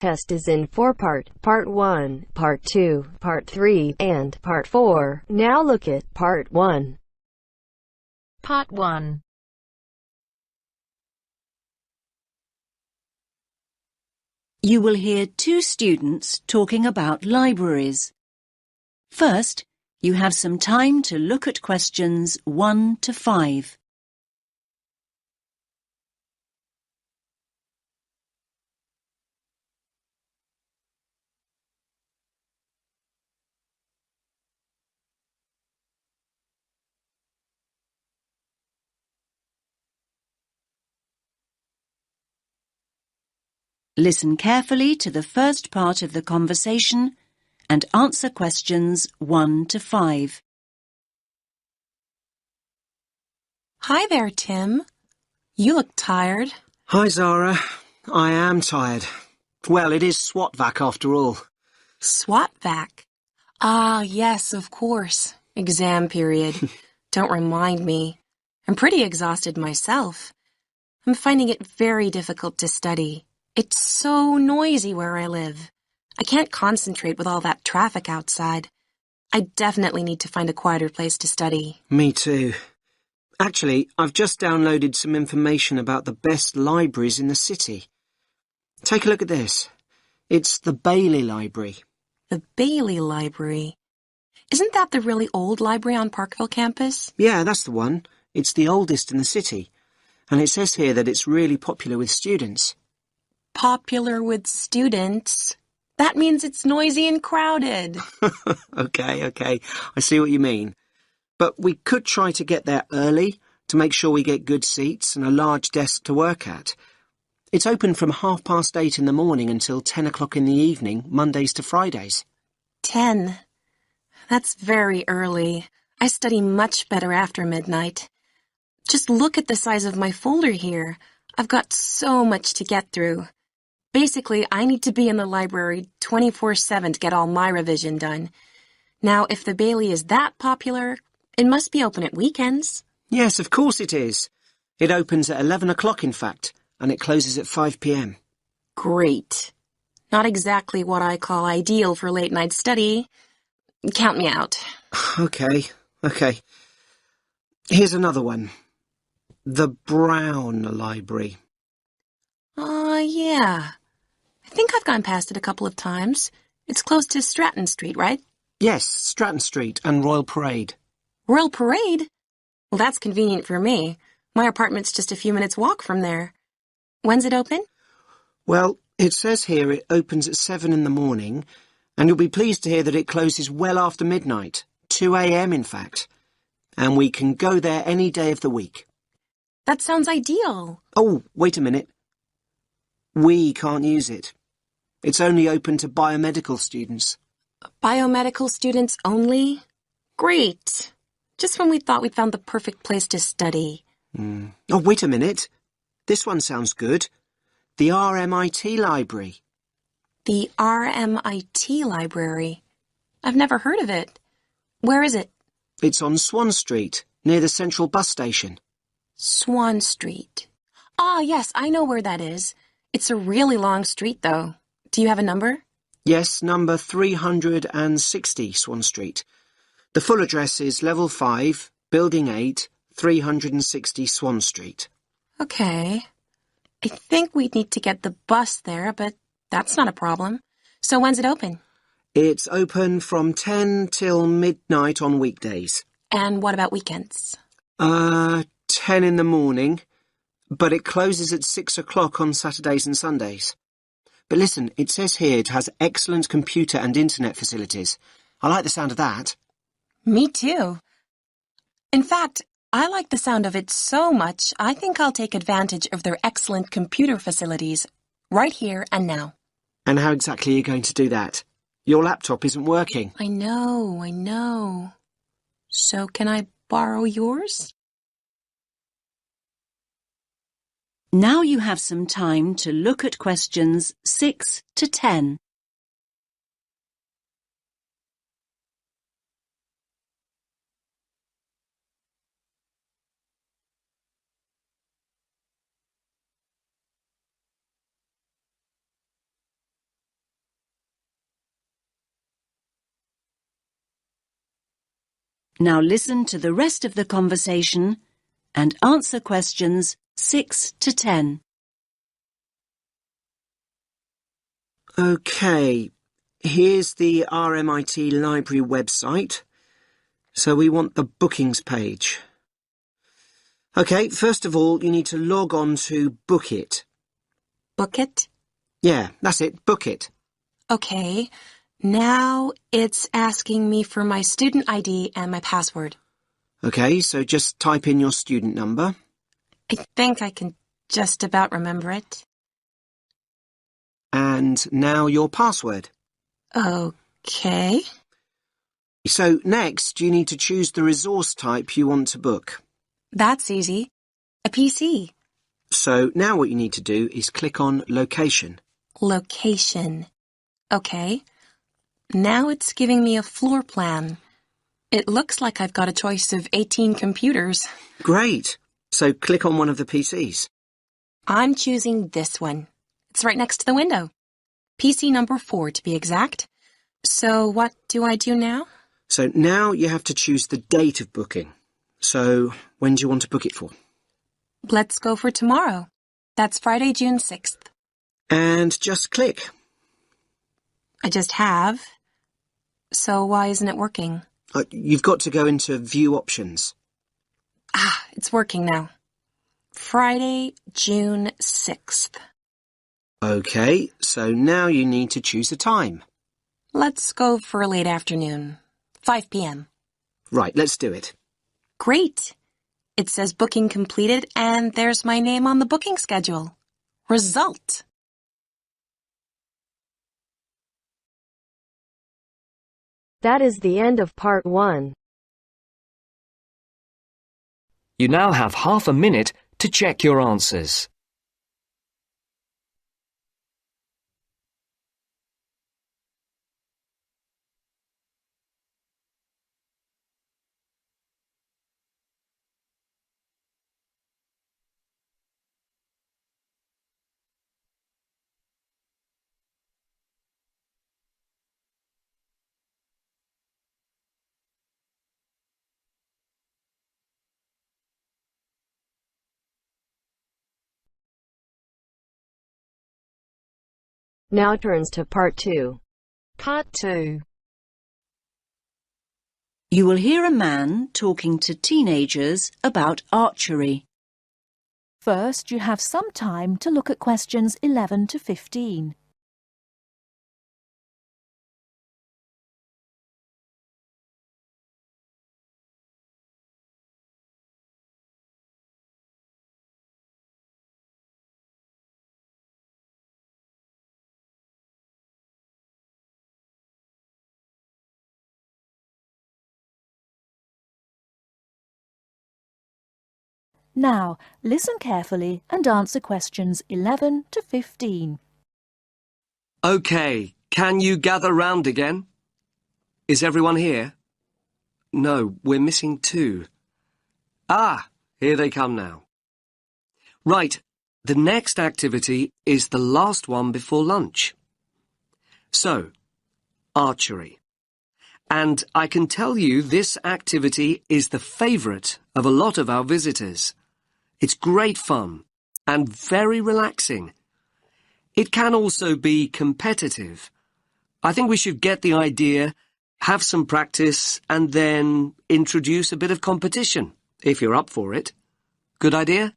test is in 4-part, Part 1, Part 2, Part 3, and Part 4. Now look at Part 1. Part 1. You will hear two students talking about libraries. First, you have some time to look at questions 1 to 5. Listen carefully to the first part of the conversation and answer questions 1 to 5. Hi there, Tim. You look tired. Hi, Zara. I am tired. Well, it is SWAT-vac after all. SWAT-vac? Ah, yes, of course. Exam period. Don't remind me. I'm pretty exhausted myself. I'm finding it very difficult to study. It's so noisy where I live. I can't concentrate with all that traffic outside. I definitely need to find a quieter place to study. Me too. Actually, I've just downloaded some information about the best libraries in the city. Take a look at this. It's the Bailey Library. The Bailey Library? Isn't that the really old library on Parkville campus? Yeah, that's the one. It's the oldest in the city. And it says here that it's really popular with students. Popular with students? That means it's noisy and crowded. Okay. I see what you mean. But we could try to get there early to make sure we get good seats and a large desk to work at. It's open from 8:30 in the morning until 10 o'clock in the evening, Mondays to Fridays. 10. That's very early. I study much better after midnight. Just look at the size of my folder here. I've got so much to get through. Basically, I need to be in the library 24/7 to get all my revision done. Now, if the Bailey is that popular, it must be open at weekends. Yes, of course it is. It opens at 11 o'clock, in fact, and it closes at 5 p.m. Great. Not exactly what I call ideal for late-night study. Count me out. Okay. Here's another one. The Brown Library. Yeah. I think I've gone past it a couple of times. It's close to Stratton Street, right? Yes, Stratton Street and Royal Parade. Royal Parade? Well, that's convenient for me. My apartment's just a few minutes' walk from there. When's it open? Well, it says here it opens at 7 in the morning, and you'll be pleased to hear that it closes well after midnight, 2 a.m. in fact. And we can go there any day of the week. That sounds ideal. Oh, wait a minute. We can't use it. It's only open to biomedical students. Biomedical students only? Great. Just when we thought we'd found the perfect place to study. Oh, wait a minute. This one sounds good. The RMIT Library. The RMIT Library? I've never heard of it. Where is it? It's on Swan Street, near the Central Bus Station. Swan Street. Ah, yes, I know where that is. It's a really long street, though. Do you have a number? Yes, number 360 Swan Street. The full address is Level 5, Building 8, 360 Swan Street. Okay. I think we'd need to get the bus there, but that's not a problem. So when's it open? It's open from 10 till midnight on weekdays. And what about weekends? 10 in the morning, but it closes at 6 o'clock on Saturdays and Sundays. But listen, it says here it has excellent computer and internet facilities. I like the sound of that. Me too. In fact, I like the sound of it so much, I think I'll take advantage of their excellent computer facilities right here and now. And how exactly are you going to do that? Your laptop isn't working. I know. So can I borrow yours? Now you have some time to look at questions 6 to 10. Now listen to the rest of the conversation and answer questions 6 to 10. OK, here's the RMIT Library website. So we want the bookings page. OK, first of all, you need to log on to Book It. Book it? Yeah, that's it, Book It. Okay. Now it's asking me for my student ID and my password. OK, so just type in your student number. I think I can just about remember it. And now your password. Okay. So next, you need to choose the resource type you want to book. That's easy. A PC. So now what you need to do is click on Location. Location. Okay. Now it's giving me a floor plan. It looks like I've got a choice of 18 computers. Great. So click on one of the PCs. I'm choosing this one. It's right next to the window. PC number 4 to be exact. So what do I do now? So now you have to choose the date of booking. So when do you want to book it for? Let's go for tomorrow. That's Friday, June 6th. And just click. I just have. So why isn't it working? You've got to go into View Options. Ah, it's working now. Friday, June 6th. OK, so now you need to choose a time. Let's go for late afternoon. 5 p.m. Right, let's do it. Great. It says booking completed and there's my name on the booking schedule. Result. That is the end of part 1. You now have half a minute to check your answers. Now turns to part 2. Part 2. You will hear a man talking to teenagers about archery. First, you have some time to look at questions 11 to 15. Now, listen carefully and answer questions 11 to 15. OK, can you gather round again? Is everyone here? No, we're missing 2. Ah, here they come now. Right, the next activity is the last one before lunch. So, archery. And I can tell you this activity is the favourite of a lot of our visitors. It's great fun and very relaxing. It can also be competitive. I think we should get the idea, have some practice, and then introduce a bit of competition, if you're up for it. Good idea?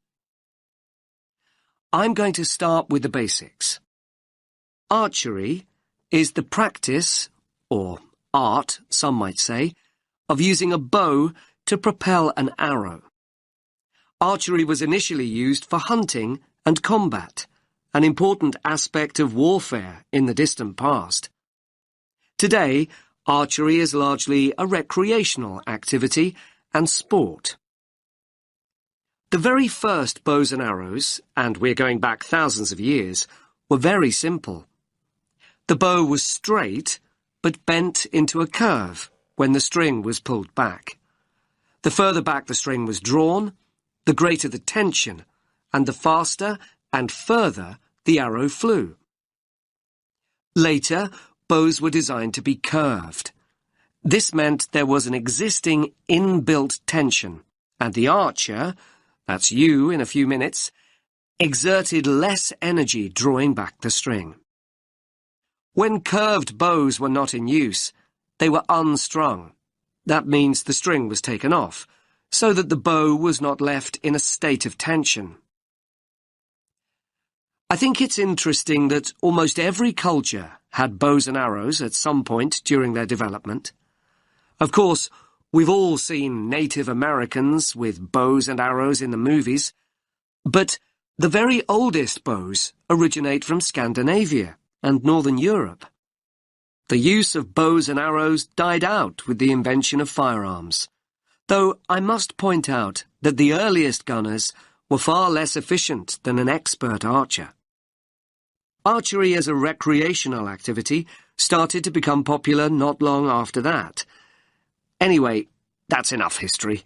I'm going to start with the basics. Archery is the practice, or art, some might say, of using a bow to propel an arrow. Archery was initially used for hunting and combat, an important aspect of warfare in the distant past. Today, archery is largely a recreational activity and sport. The very first bows and arrows, and we're going back thousands of years, were very simple. The bow was straight, but bent into a curve when the string was pulled back. The further back the string was drawn, the greater the tension, and the faster and further the arrow flew. Later, bows were designed to be curved. This meant there was an existing inbuilt tension, and the archer, that's you in a few minutes, exerted less energy drawing back the string. When curved bows were not in use, they were unstrung. That means the string was taken off, so that the bow was not left in a state of tension. I think it's interesting that almost every culture had bows and arrows at some point during their development. Of course, we've all seen Native Americans with bows and arrows in the movies, but the very oldest bows originate from Scandinavia and Northern Europe. The use of bows and arrows died out with the invention of firearms, though I must point out that the earliest gunners were far less efficient than an expert archer. Archery as a recreational activity started to become popular not long after that. Anyway, that's enough history.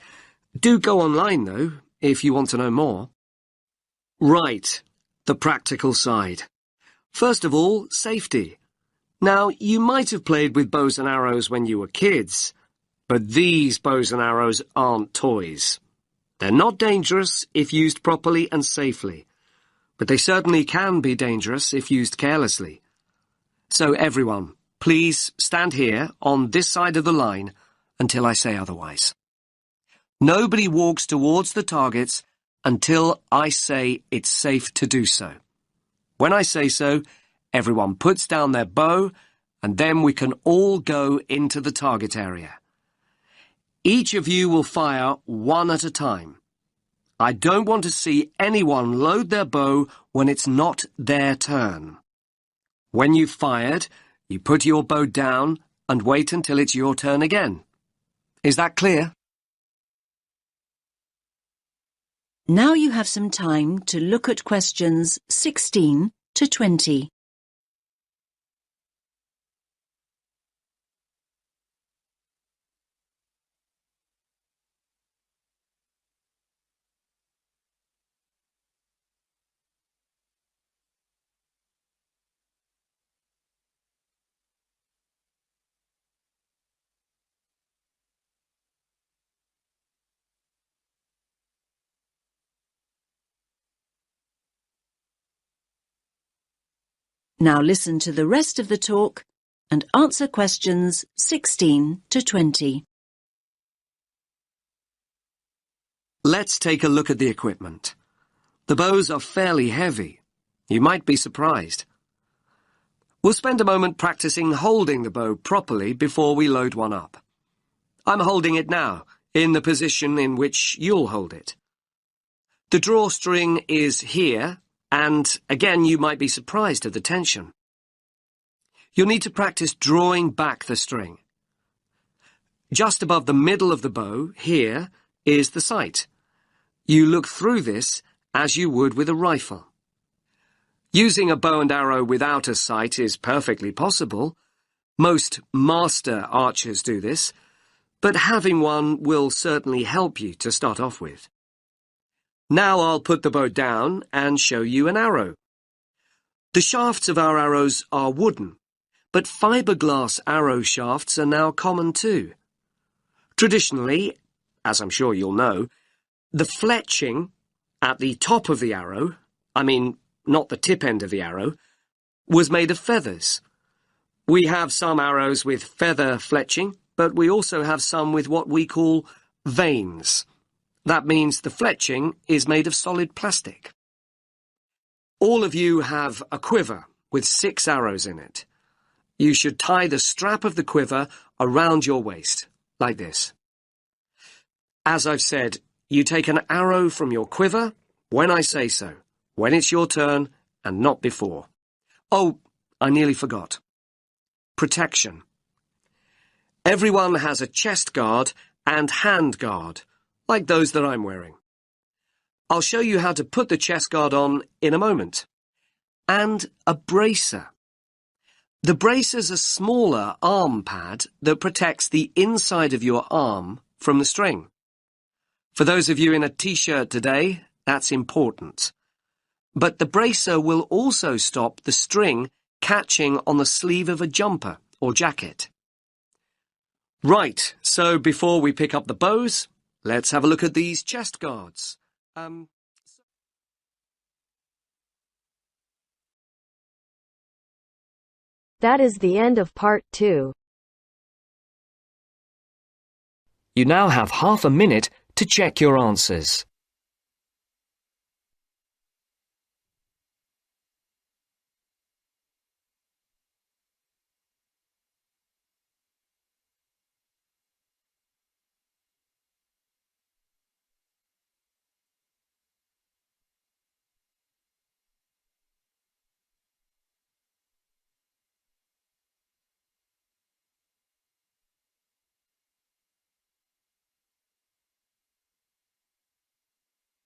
Do go online, though, if you want to know more. Right, the practical side. First of all, safety. Now, you might have played with bows and arrows when you were kids, but these bows and arrows aren't toys. They're not dangerous if used properly and safely, but they certainly can be dangerous if used carelessly. So everyone, please stand here on this side of the line until I say otherwise. Nobody walks towards the targets until I say it's safe to do so. When I say so, everyone puts down their bow, and then we can all go into the target area. Each of you will fire one at a time. I don't want to see anyone load their bow when it's not their turn. When you've fired, you put your bow down and wait until it's your turn again. Is that clear? Now you have some time to look at questions 16 to 20. Now listen to the rest of the talk and answer questions 16 to 20. Let's take a look at the equipment. The bows are fairly heavy. You might be surprised. We'll spend a moment practicing holding the bow properly before we load one up. I'm holding it now, in the position in which you'll hold it. The drawstring is here, and again you might be surprised at the tension. You'll need to practice drawing back the string. Just above the middle of the bow, here, is the sight. You look through this as you would with a rifle. Using a bow and arrow without a sight is perfectly possible. Most master archers do this, but having one will certainly help you to start off with. Now I'll put the bow down and show you an arrow. The shafts of our arrows are wooden, but fiberglass arrow shafts are now common too. Traditionally, as I'm sure you'll know, the fletching at the top of the arrow, not the tip end of the arrow, was made of feathers. We have some arrows with feather fletching, but we also have some with what we call vanes. That means the fletching is made of solid plastic. All of you have a quiver with 6 arrows in it. You should tie the strap of the quiver around your waist, like this. As I've said, you take an arrow from your quiver when I say so, when it's your turn and not before. Oh, I nearly forgot. Protection. Everyone has a chest guard and hand guard, like those that I'm wearing. I'll show you how to put the chest guard on in a moment. And a bracer. The bracer's a smaller arm pad that protects the inside of your arm from the string. For those of you in a t-shirt today, that's important. But the bracer will also stop the string catching on the sleeve of a jumper or jacket. Right, so before we pick up the bows, let's have a look at these chest guards. That is the end of part 2. You now have half a minute to check your answers.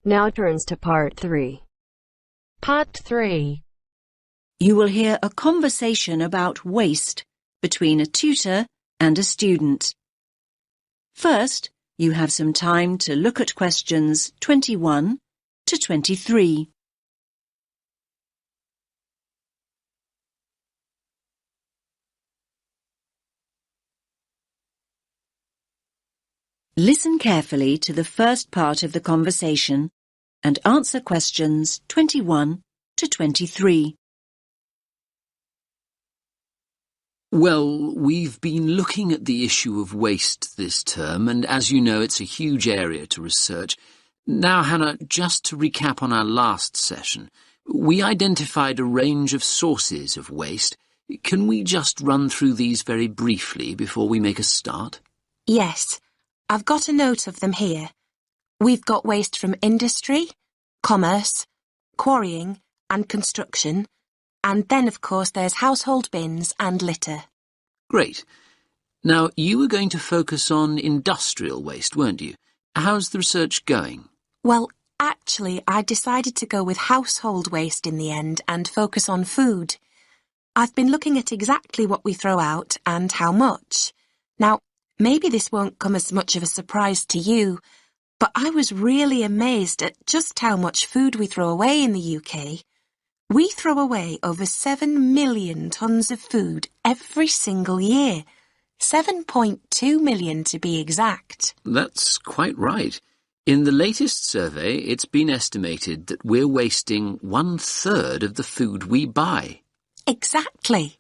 Now turns to part 3. Part 3. You will hear a conversation about waste between a tutor and a student. First, you have some time to look at questions 21 to 23. Listen carefully to the first part of the conversation and answer questions 21 to 23. Well, we've been looking at the issue of waste this term, and as you know, it's a huge area to research. Now, Hannah, just to recap on our last session, we identified a range of sources of waste. Can we just run through these very briefly before we make a start? Yes, I've got a note of them here. We've got waste from industry, commerce, quarrying and construction, and then, of course, there's household bins and litter. Great. Now, you were going to focus on industrial waste, weren't you? How's the research going? Well, actually, I decided to go with household waste in the end and focus on food. I've been looking at exactly what we throw out and how much. Now, maybe this won't come as much of a surprise to you, but I was really amazed at just how much food we throw away in the UK. We throw away over 7 million tonnes of food every single year. 7.2 million to be exact. That's quite right. In the latest survey, it's been estimated that we're wasting 1/3 of the food we buy. Exactly.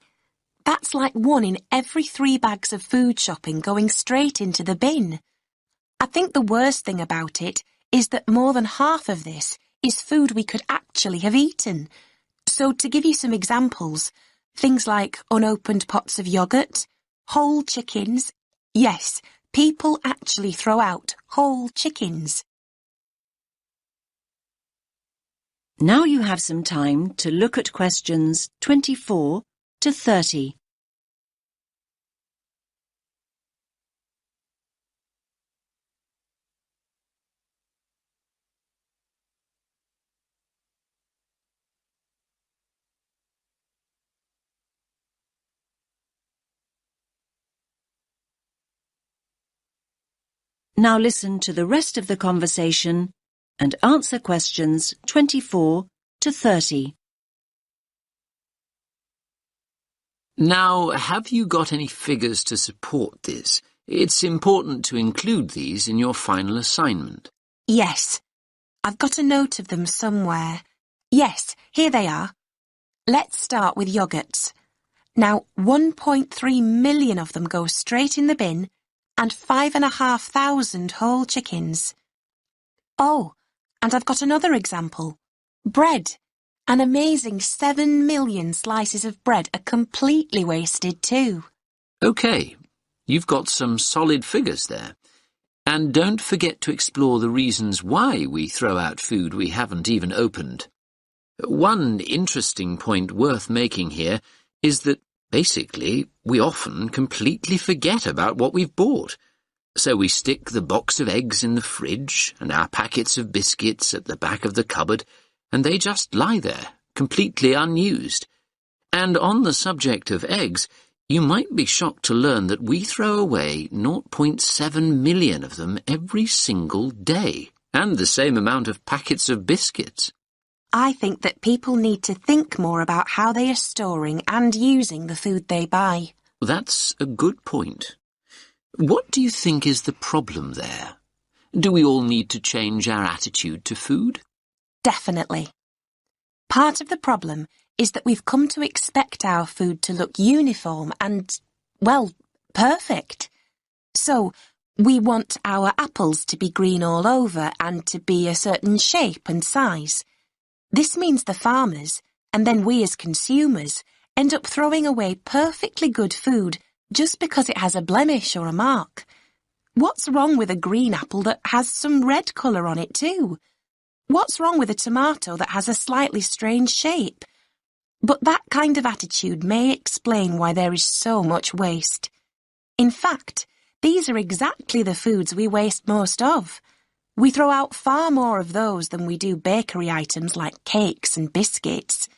That's like 1 in every 3 bags of food shopping going straight into the bin. I think the worst thing about it is that more than half of this is food we could actually have eaten. So to give you some examples, things like unopened pots of yoghurt, whole chickens. Yes, people actually throw out whole chickens. Now you have some time to look at questions 24 to 30. Now listen to the rest of the conversation and answer questions 24 to 30. Now, have you got any figures to support this? It's important to include these in your final assignment. Yes, I've got a note of them somewhere. Yes, here they are. Let's start with yoghurts. Now, 1.3 million of them go straight in the bin, and 5,500 whole chickens. Oh, and I've got another example. Bread. An amazing 7 million slices of bread are completely wasted too. OK, you've got some solid figures there. And don't forget to explore the reasons why we throw out food we haven't even opened. One interesting point worth making here is that, basically, we often completely forget about what we've bought. So we stick the box of eggs in the fridge and our packets of biscuits at the back of the cupboard, and they just lie there, completely unused. And on the subject of eggs, you might be shocked to learn that we throw away 0.7 million of them every single day, and the same amount of packets of biscuits. I think that people need to think more about how they are storing and using the food they buy. That's a good point. What do you think is the problem there? Do we all need to change our attitude to food? Definitely. Part of the problem is that we've come to expect our food to look uniform and, well, perfect. So, we want our apples to be green all over and to be a certain shape and size. This means the farmers, and then we as consumers, end up throwing away perfectly good food just because it has a blemish or a mark. What's wrong with a green apple that has some red colour on it too? What's wrong with a tomato that has a slightly strange shape? But that kind of attitude may explain why there is so much waste. In fact, these are exactly the foods we waste most of. We throw out far more of those than we do bakery items like cakes and biscuits.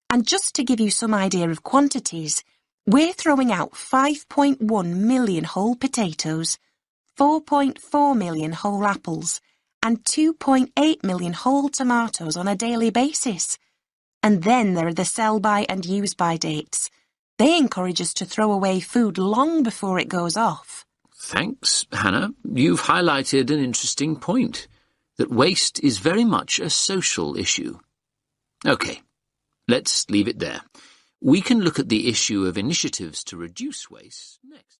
And just to give you some idea of quantities, we're throwing out 5.1 million whole potatoes, 4.4 million whole apples, and 2.8 million whole tomatoes on a daily basis. And then there are the sell-by and use-by dates. They encourage us to throw away food long before it goes off. Thanks, Hannah. You've highlighted an interesting point, that waste is very much a social issue. OK, let's leave it there. We can look at the issue of initiatives to reduce waste next.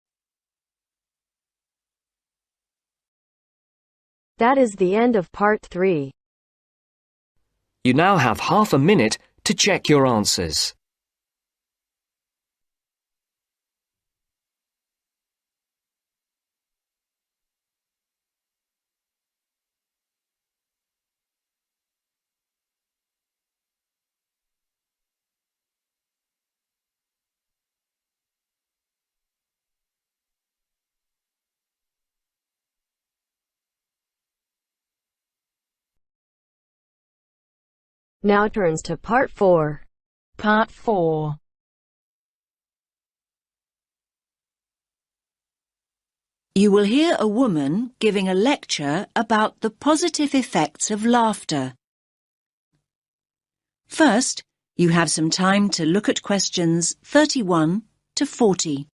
That is the end of part 3. You now have half a minute to check your answers. Now turns to part 4. Part 4. You will hear a woman giving a lecture about the positive effects of laughter. First, you have some time to look at questions 31 to 40.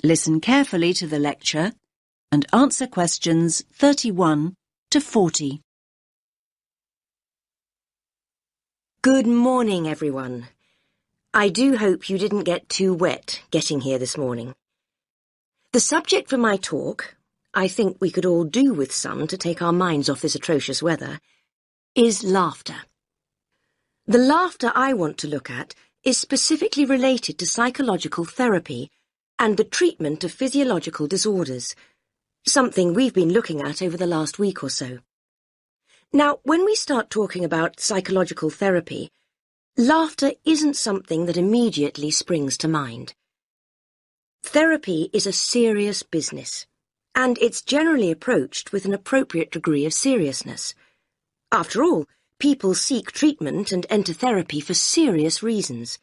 Listen carefully to the lecture and answer questions 31 to 40. Good morning, everyone. I do hope you didn't get too wet getting here this morning. The subject for my talk, I think we could all do with some to take our minds off this atrocious weather, is laughter. The laughter I want to look at is specifically related to psychological therapy and the treatment of physiological disorders, something we've been looking at over the last week or so. Now, when we start talking about psychological therapy, laughter isn't something that immediately springs to mind. Therapy is a serious business, and it's generally approached with an appropriate degree of seriousness. After all, people seek treatment and enter therapy for serious reasons.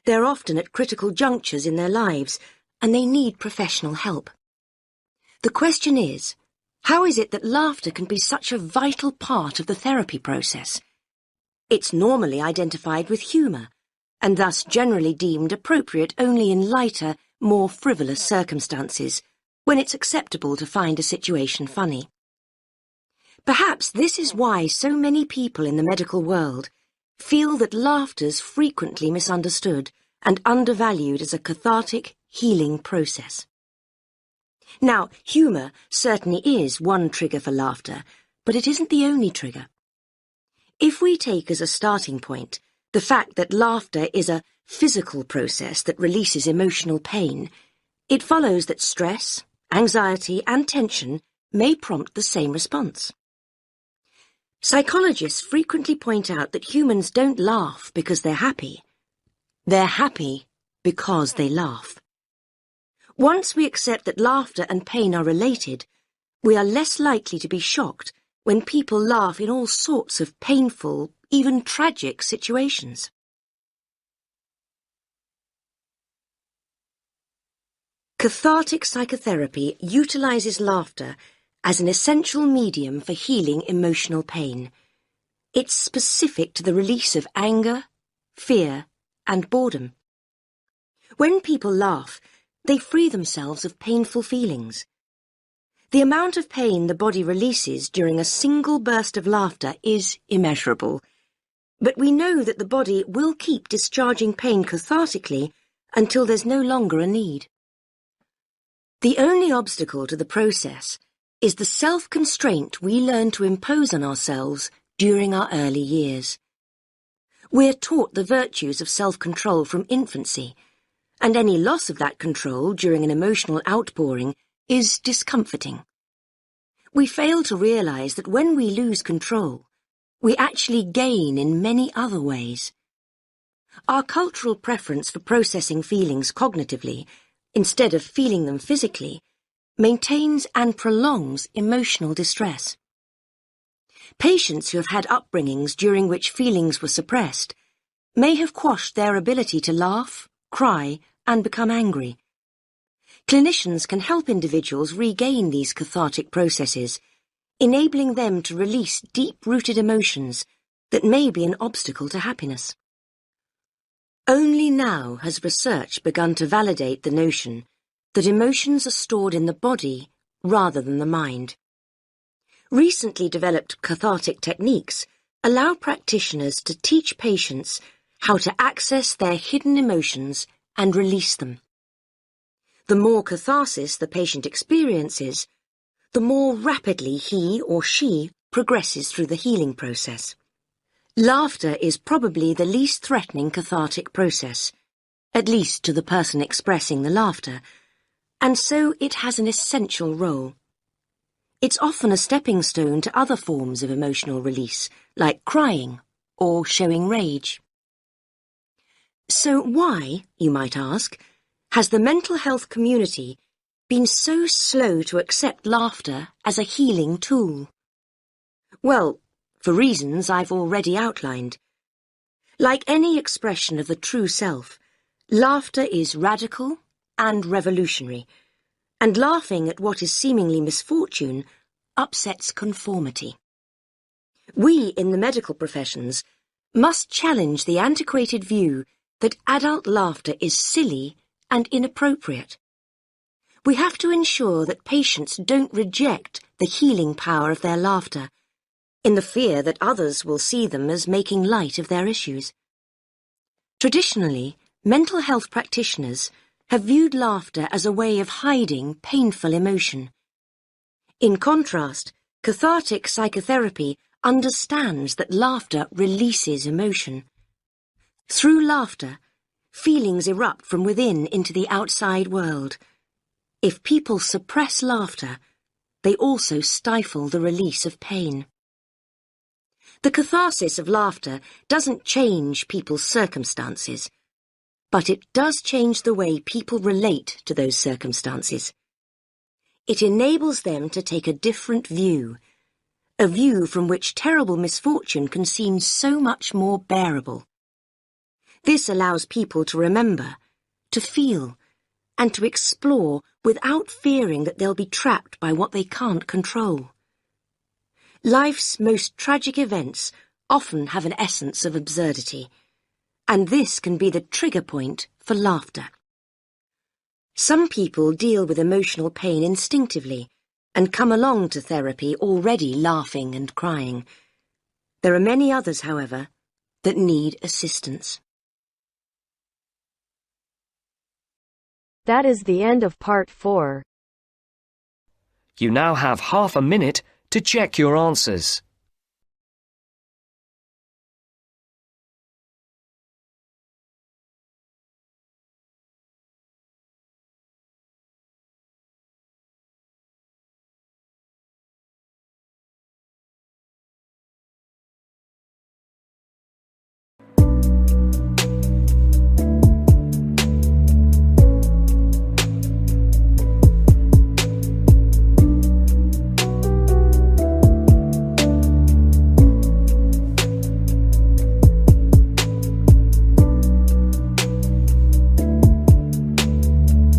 They're often at critical junctures in their lives, and they need professional help. The question is, how is it that laughter can be such a vital part of the therapy process? It's normally identified with humour, and thus generally deemed appropriate only in lighter, more frivolous circumstances, when it's acceptable to find a situation funny. Perhaps this is why so many people in the medical world feel that laughter's frequently misunderstood and undervalued as a cathartic, healing process. Now, humour certainly is one trigger for laughter, but it isn't the only trigger. If we take as a starting point the fact that laughter is a physical process that releases emotional pain, it follows that stress, anxiety and tension may prompt the same response. Psychologists frequently point out that humans don't laugh because they're happy. They're happy because they laugh. Once we accept that laughter and pain are related, we are less likely to be shocked when people laugh in all sorts of painful, even tragic situations. Cathartic psychotherapy utilizes laughter as an essential medium for healing emotional pain. It's specific to the release of anger, fear, and boredom. When people laugh, they free themselves of painful feelings. The amount of pain the body releases during a single burst of laughter is immeasurable, but we know that the body will keep discharging pain cathartically until there's no longer a need. The only obstacle to the process is the self-constraint we learn to impose on ourselves during our early years. We're taught the virtues of self-control from infancy, and any loss of that control during an emotional outpouring is discomforting. We fail to realize that when we lose control, we actually gain in many other ways. Our cultural preference for processing feelings cognitively, instead of feeling them physically, maintains and prolongs emotional distress. Patients who have had upbringings during which feelings were suppressed may have quashed their ability to laugh, cry, and become angry. Clinicians can help individuals regain these cathartic processes, enabling them to release deep-rooted emotions that may be an obstacle to happiness. Only now has research begun to validate the notion that emotions are stored in the body rather than the mind. Recently developed cathartic techniques allow practitioners to teach patients how to access their hidden emotions and release them. The more catharsis the patient experiences, the more rapidly he or she progresses through the healing process. Laughter is probably the least threatening cathartic process, at least to the person expressing the laughter, and so it has an essential role. It's often a stepping stone to other forms of emotional release, like crying or showing rage. So why, you might ask, has the mental health community been so slow to accept laughter as a healing tool? Well, for reasons I've already outlined. Like any expression of the true self, laughter is radical and revolutionary, and laughing at what is seemingly misfortune upsets conformity. We in the medical professions must challenge the antiquated view that adult laughter is silly and inappropriate. We have to ensure that patients don't reject the healing power of their laughter, in the fear that others will see them as making light of their issues. Traditionally, mental health practitioners have viewed laughter as a way of hiding painful emotion. In contrast, cathartic psychotherapy understands that laughter releases emotion. Through laughter, feelings erupt from within into the outside world. If people suppress laughter, they also stifle the release of pain. The catharsis of laughter doesn't change people's circumstances, but it does change the way people relate to those circumstances. It enables them to take a different view, a view from which terrible misfortune can seem so much more bearable. This allows people to remember, to feel, and to explore without fearing that they'll be trapped by what they can't control. Life's most tragic events often have an essence of absurdity, and this can be the trigger point for laughter. Some people deal with emotional pain instinctively and come along to therapy already laughing and crying. There are many others, however, that need assistance. That is the end of part 4. You now have half a minute to check your answers.